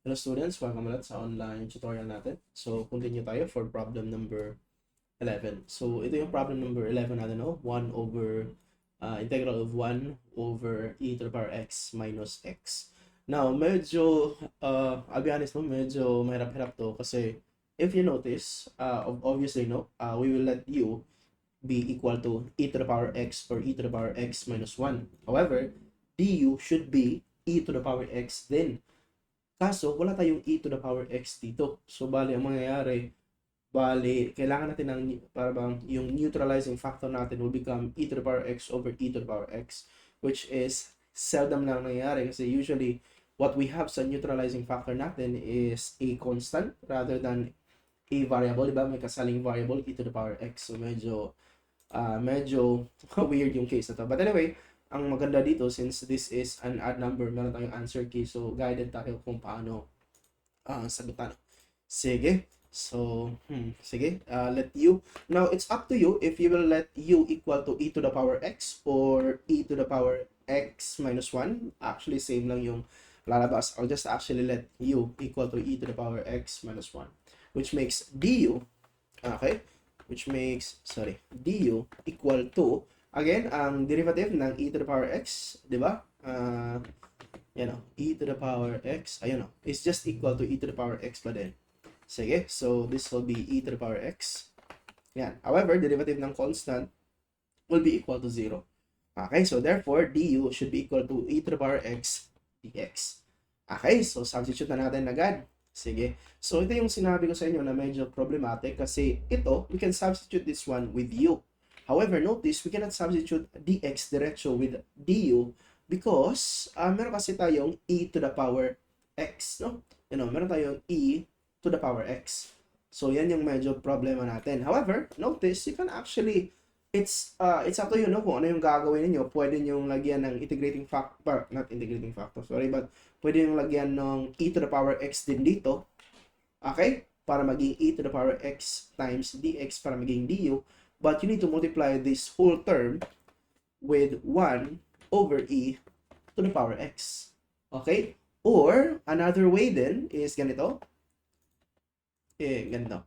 Hello students, welcome ulit sa online tutorial natin. So, continue tayo for problem number 11. So, ito yung problem number 11 natin, no? 1 over, integral of 1 over e to the power x minus x. Now, medyo, I'll be honest, no? Medyo mahirap-hirap to kasi if you notice, obviously, no? We will let u be equal to e to the power x or e to the power x minus 1. However, du should be e to the power x din. Kaso, wala tayong e to the power x dito. So, bali, ang mangyayari, kailangan natin ng, para bang, yung neutralizing factor natin will become e to the power x over e to the power x, which is seldom lang nangyayari kasi usually, what we have sa neutralizing factor natin is a constant rather than a variable, di ba? May kasaling variable, e to the power x. So, medyo weird yung case na to. But anyway, ang maganda dito, since this is an odd number, meron tayong answer key. So, guided tayo kung paano sagutan. Sige. So, sige. Let u. Now, it's up to you if you will let u equal to e to the power x or e to the power x minus 1. Actually, same lang yung lalabas. I'll just actually let u equal to e to the power x minus 1. Which makes du, okay? Which makes, du equal to, again, ang derivative ng e to the power x, di ba? Yan o, e to the power x, ayun o, is just equal to e to the power x pa din. Sige, so this will be e to the power x. Yan. However, derivative ng constant will be equal to 0. Okay, so therefore, du should be equal to e to the power x dx. Okay, so substitute na natin agad. Sige. So, ito yung sinabi ko sa inyo na medyo problematic kasi ito, we can substitute this one with u. However, notice, we cannot substitute dx diretso with du because meron kasi tayong e to the power x, no? Meron tayong e to the power x. So, yan yung medyo problema natin. However, notice, you can actually, it's up to you, no? Kung ano yung gagawin niyo. Pwede nyo lagyan ng integrating factor, not integrating factor, but pwede nyo lagyan ng e to the power x din dito. Okay? Para maging e to the power x times dx para maging du. But you need to multiply this whole term with 1 over e to the power x. Okay? Or, another way din is ganito. Ganito.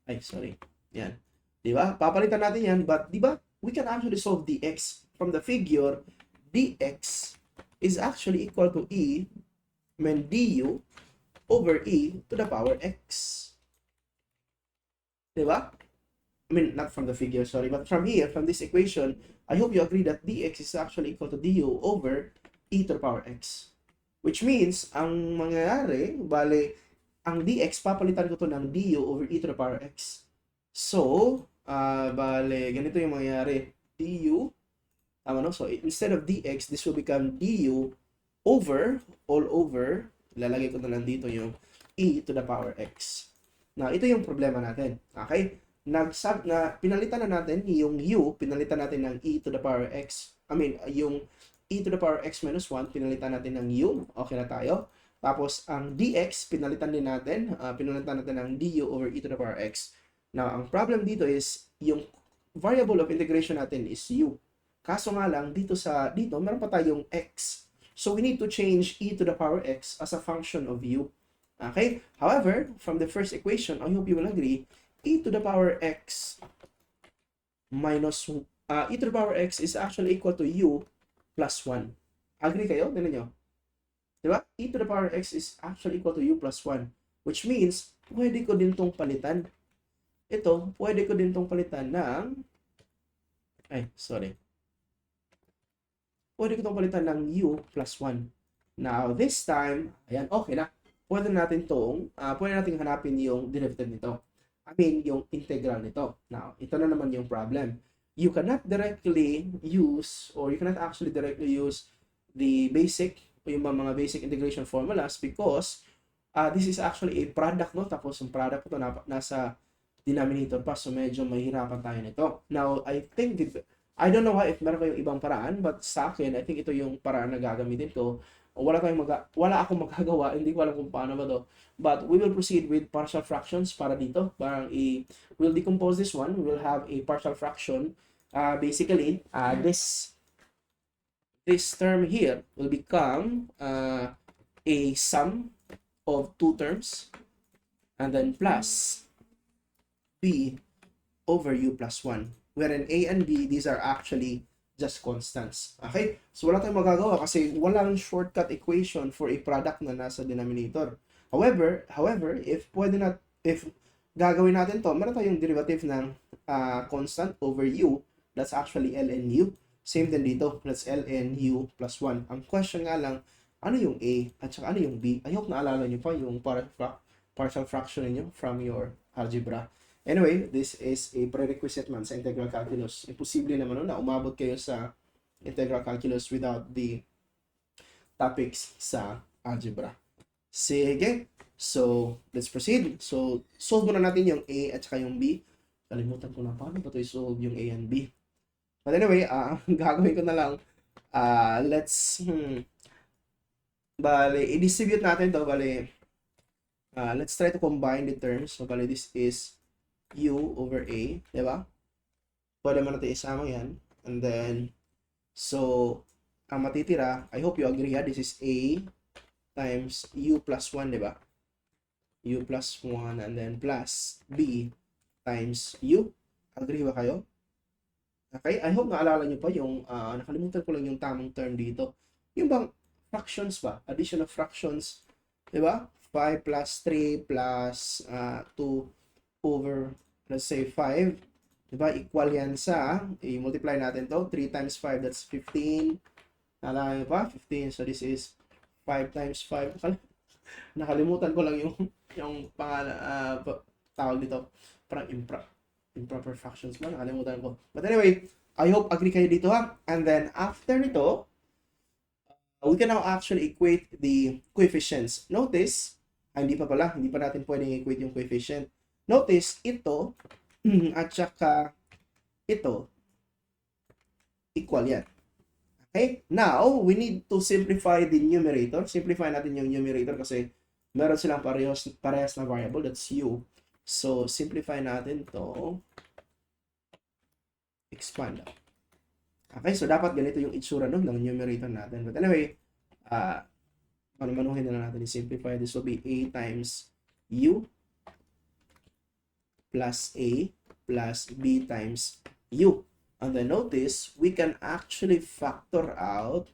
Ay, sorry. Yan. Diba? Papalitan natin yan. But, diba? We can actually solve dx from the figure. Dx is actually equal to e when du over e to the power x. Diba? I mean, not from the figure, sorry, but from here, from this equation, I hope you agree that dx is actually equal to du over e to the power x. Which means, ang mangyayari, bale, ang dx, papalitan ko to ng du over e to the power x. So, bale, ganito yung mangyayari. Du, tama no? So, instead of dx, this will become du over, all over, lalagay ko na lang dito yung e to the power x. Now, ito yung problema natin. Okay? Pinalitan na natin yung u, pinalitan natin ng e to the power x. Yung e to the power x minus 1, pinalitan natin ng u. Okay na tayo. Tapos, ang dx, pinalitan natin ng du over e to the power x. Now, ang problem dito is, yung variable of integration natin is u. Kaso nga lang, dito, meron pa tayong x. So, we need to change e to the power x as a function of u. Okay? However, from the first equation, I hope you will agree, e to the power x minus, e to the power x is actually equal to u plus 1. Agree kayo? Tignan nyo. Diba? E to the power x is actually equal to u plus 1. Which means, pwede ko din tong palitan. Ito, pwede ko din tong palitan ng, pwede ko itong palitan ng u plus 1. Now, this time, ayan, okay na. Pwede natin hanapin yung derivative nito. Yung integral nito. Now, ito na naman yung problem. You cannot directly use, or you cannot actually directly use the yung mga basic integration formulas because this is actually a product, no? Tapos, yung product ito nasa denominator pa, so medyo mahirapan tayo nito. Now, I don't know if meron kayong ibang paraan, but sa akin, I think ito yung paraan na gagamitin ko. Wala akong magagawa, hindi ko alam kung paano ba to. But we will proceed with partial fractions para dito. We'll decompose this one. We'll have a partial fraction. Basically, this term here will become a sum of two terms, and then plus b over u plus 1. Wherein a and b, these are actually just constants. Okay? So wala tayong magagawa kasi walang shortcut equation for a product na nasa denominator. However, if gagawin natin to, meron tayong derivative ng constant over u, that's actually ln u. Same din dito, that's ln u plus 1. Ang question nga lang, ano yung a at saka ano yung b? I hope naalala nyo pa yung partial fraction niyo from your algebra. Anyway, this is a prerequisite man sa integral calculus. Imposible naman na umabot kayo sa integral calculus without the topics sa algebra. Sige. So, let's proceed. So, solve muna natin yung A at saka yung B. Kalimutan ko na paano ba ito i-solve yung A and B. But anyway, gagawin ko na lang. Bale, i-distribute natin to. Bale, let's try to combine the terms. So, bale, this is U over A. Diba? Pwede mo natin isama yan. And then, so, ang matitira, I hope you agree ha, this is A times U plus 1, diba? U plus 1 and then plus B times U. Agree ba kayo? Okay, I hope naalala nyo pa yung, nakalimutan ko lang yung tamang term dito. Yung bang fractions ba? Addition of fractions. Diba? 5 plus 3 plus 2 over, let's say, 5. Diba? Equal yan sa, i-multiply natin to. 3 times 5, that's 15. Naalala nyo pa? 15. So, this is 5 times 5. Nakalimutan ko lang yung tawag dito. Parang improper fractions ba? Nakalimutan ko. But anyway, I hope agree kayo dito ha. And then, after nito, we can now actually equate the coefficients. Notice, hindi pa natin pwedeng equate yung coefficient. Notice, ito, at saka ito, equal yan. Okay? Now, we need to simplify the numerator. Simplify natin yung numerator kasi meron silang parehas na variable. That's u. So, simplify natin to. Expand. Okay? So, dapat ganito yung itsura ng numerator natin. But anyway, manuhin na natin i-simplify. This will be a times u plus a plus b times u. And then notice, we can actually factor out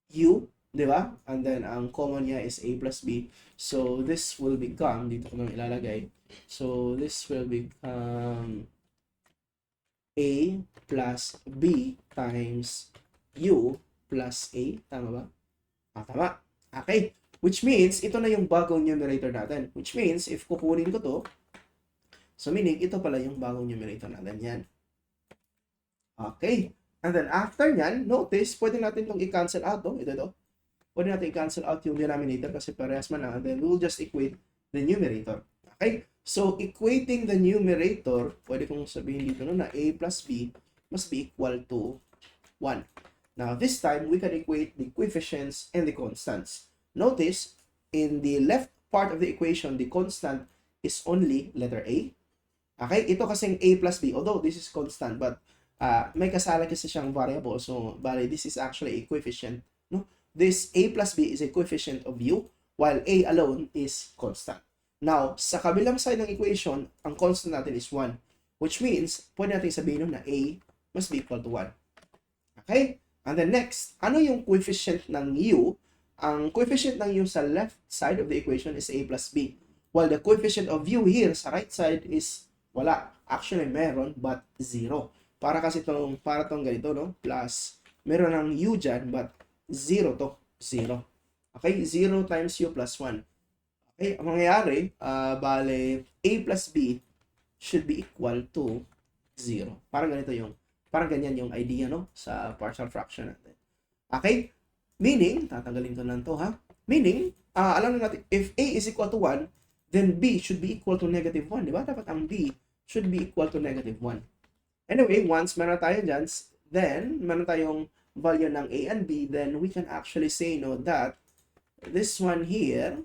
u, di ba? And then, ang common niya is a plus b. So, this will become, dito ko nang ilalagay. So, this will become a plus b times u plus a. Tama ba? Tama. Okay. Which means, ito na yung bagong numerator natin. Which means, if kukunin ko to, so meaning, ito pala yung bagong numerator natin. Yan. Okay. And then, after nyan, notice, pwede natin itong i-cancel out. Ito. Pwede natin i-cancel out yung denominator kasi parehas man lang. And then, we'll just equate the numerator. Okay? So, equating the numerator, pwede kong sabihin dito na a plus b must be equal to 1. Now, this time, we can equate the coefficients and the constants. Notice, in the left part of the equation, the constant is only letter A. Okay? Ito kasing A plus B, although this is constant, but may kasala kasi siyang variable. So, bali, this is actually a coefficient. No? This A plus B is a coefficient of U, while A alone is constant. Now, sa kabilang side ng equation, ang constant natin is 1, which means, pwede natin sabihin na A must be equal to 1. Okay? And then next, ano yung coefficient ng U? Ang coefficient ng U sa left side of the equation is A plus B. While the coefficient of U here sa right side is wala. Actually, meron, but 0. Para tong ganito, no? Plus, meron ng U dyan, but 0 to. 0. Okay? 0 times U plus 1. Okay? Ang mangyayari, bale, A plus B should be equal to 0. Parang ganyan yung idea, no? Sa partial fraction natin. Okay? Meaning, tatanggalin ko lang to ha. Meaning, alam na natin, if A is equal to 1, then B should be equal to negative 1. Diba? Dapat ang B should be equal to negative 1. Anyway, once meron tayo dyan, then, meron tayong value ng A and B, then we can actually say, no, that this one here,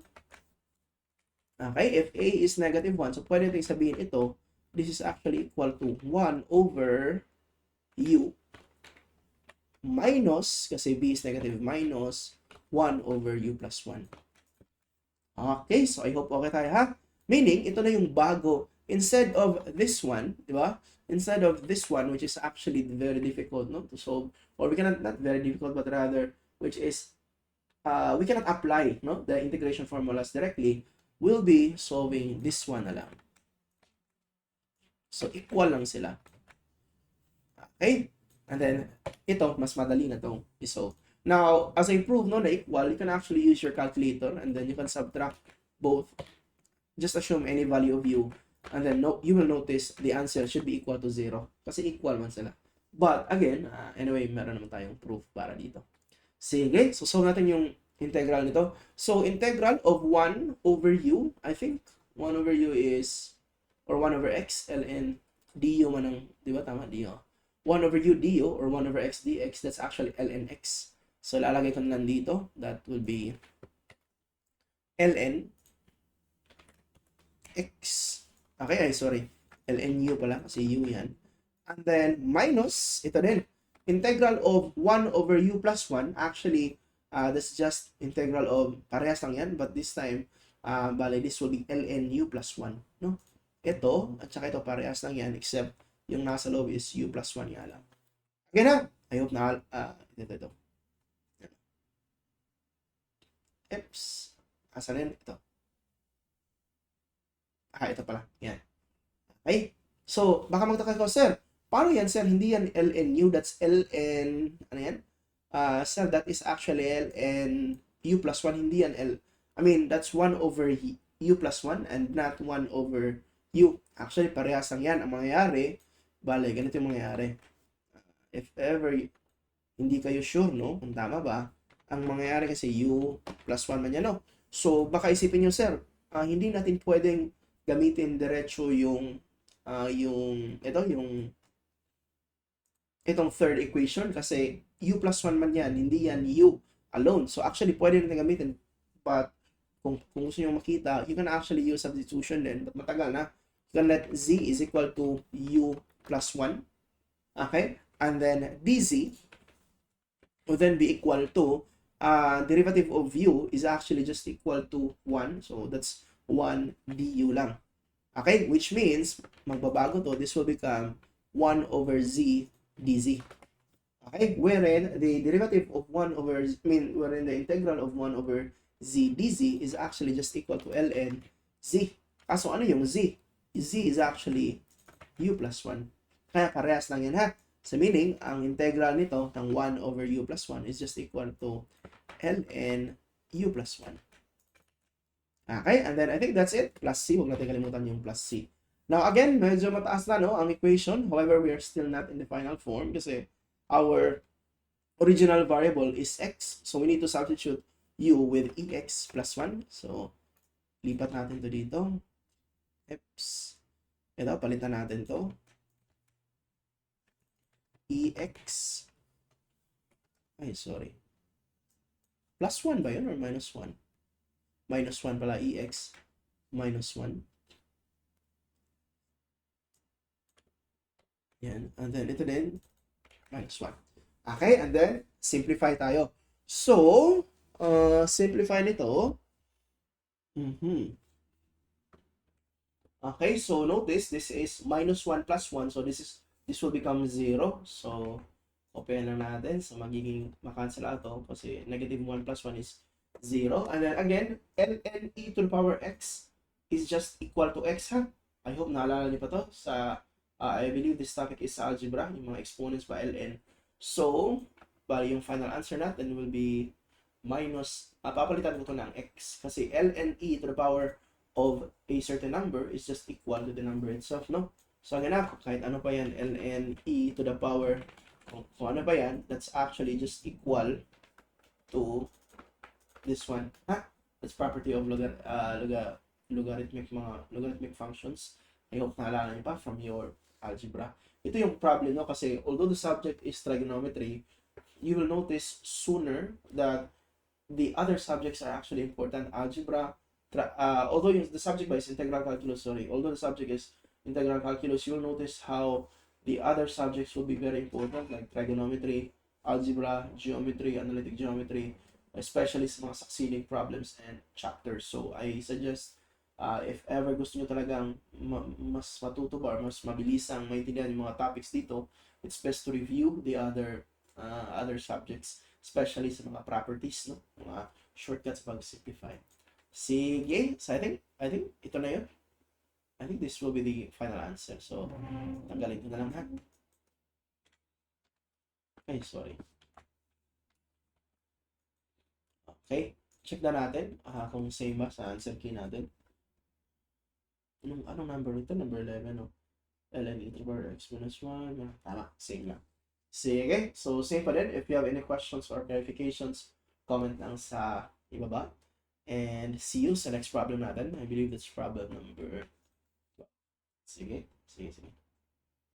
okay, if A is negative 1, so pwede natin sabihin ito, this is actually equal to 1 over U minus, kasi b is negative, minus 1 over u plus 1. Okay, so I hope okay tayo ha. Meaning, ito na yung bago. Instead of this one, di ba? Instead of this one, which is actually very difficult no, to solve, or we cannot, not very difficult, but rather, which is, we cannot apply no, the integration formulas directly, we'll be solving this one na lang. So, equal lang sila. Okay? And then, ito, mas madali na itong isolve. Now, as I proved no, na equal, you can actually use your calculator and then you can subtract both. Just assume any value of u. And then you will notice the answer should be equal to 0. Kasi equal man sila. But again, anyway, meron naman tayong proof para dito. Sige, so solve natin yung integral nito. So, integral of 1 over u, I think 1 over u is, or 1 over x, ln du man ang, di ba tama? Du. 1 over u du, or 1 over x dx, that's actually ln x. So, lalagay ko na lang dito. That will be ln x. Okay, sorry. ln u pala, kasi u yan. And then, minus, ito din. Integral of 1 over u plus 1. Actually, this is just integral of, parehas lang yan. But this time, bale, this will be ln u plus 1. No? Ito, at saka ito, parehas lang yan. Except, yung nasa loob is u plus 1 nga lang. Okay na? I hope na, ito. Eps. Asan yan? Ito. Ito pala. Yan. Okay? So, baka magtaka ko, sir, paano yan, sir? Hindi yan ln u, that's ln, ano yan? Sir, that is actually ln u plus 1, hindi yan that's 1 over u plus 1 and not 1 over u. Actually, parehas lang yan. Ang mangyayari, bale, ganito yung mangyayari. If ever, hindi kayo sure, no? Kung tama ba? Ang mangyayari kasi u plus 1 man yan, no? So, baka isipin nyo, sir, hindi natin pwedeng gamitin diretso yung itong third equation kasi u plus 1 man yan, hindi yan u alone. So, actually, pwede natin gamitin. But, kung gusto nyo makita, you can actually use substitution din. But matagal na. You can let z is equal to u plus 1. Okay? And then, dz will then be equal to derivative of u is actually just equal to 1. So, that's 1 du lang. Okay? Which means, magbabago to, this will become 1 over z dz. Okay? Wherein the derivative of 1 over, wherein the integral of 1 over z dz is actually just equal to ln z. So, ano yung z? Z is actually u plus 1. Kaya parehas lang yan ha. So, meaning, ang integral nito ng 1 over u plus 1 is just equal to ln u plus 1. Okay, and then I think that's it. Plus c, huwag natin kalimutan yung plus c. Now, again, medyo mataas na, no, ang equation. However, we are still not in the final form kasi our original variable is x. So, we need to substitute u with ex plus 1. So, lipat natin to dito. Eps. Ito, palitan natin to. Ex. Ay, sorry. Plus 1 ba yun or minus 1? Minus 1 pala, ex. Minus 1. Yan. And then, ito din. Minus 1. Okay, and then, simplify tayo. So, simplify nito. Okay, so notice, this is minus 1 plus 1. So, this will become 0. So, open lang natin. So, magiging makancel ito kasi negative 1 plus 1 is 0. And then again, ln e to the power x is just equal to x ha. I hope naalala niyo pa to sa, I believe this topic is sa algebra, yung mga exponents pa ln. So, bali yung final answer natin will be minus, papalitan ko to ng x kasi ln e to the power of a certain number is just equal to the number itself, no? So, ang ganap, kahit ano pa yan, ln e to the power, kung ano pa yan, that's actually just equal to this one. That's property of logarithmic functions. I hope naalala niyo pa from your algebra. Ito yung problem, no? Kasi although the subject is trigonometry, you will notice sooner that the other subjects are actually important. Algebra, although the subject is integral calculus, although the subject is integral calculus, you will notice how the other subjects will be very important, like trigonometry, algebra, geometry, analytic geometry, especially sa mga succeeding problems and chapters. So, I suggest if ever gusto nyo talagang mas matuto ba or mas mabilisang maintindihan yung mga topics dito, it's best to review the other subjects, especially sa mga properties, no? Mga shortcuts pag simplify. Sige, so I think ito na yun. I think this will be the final answer. So, tanggalin ko na lang ha. Ay, sorry. Okay, check na natin kung same ba sa answer key natin. Anong number ito? Number 11, no? ln e to the power x minus 1. Tama, same lang. Sige, so same pa din. If you have any questions or clarifications, comment lang sa ibaba. And see you sa next problem natin. I believe that's problem number... Sige.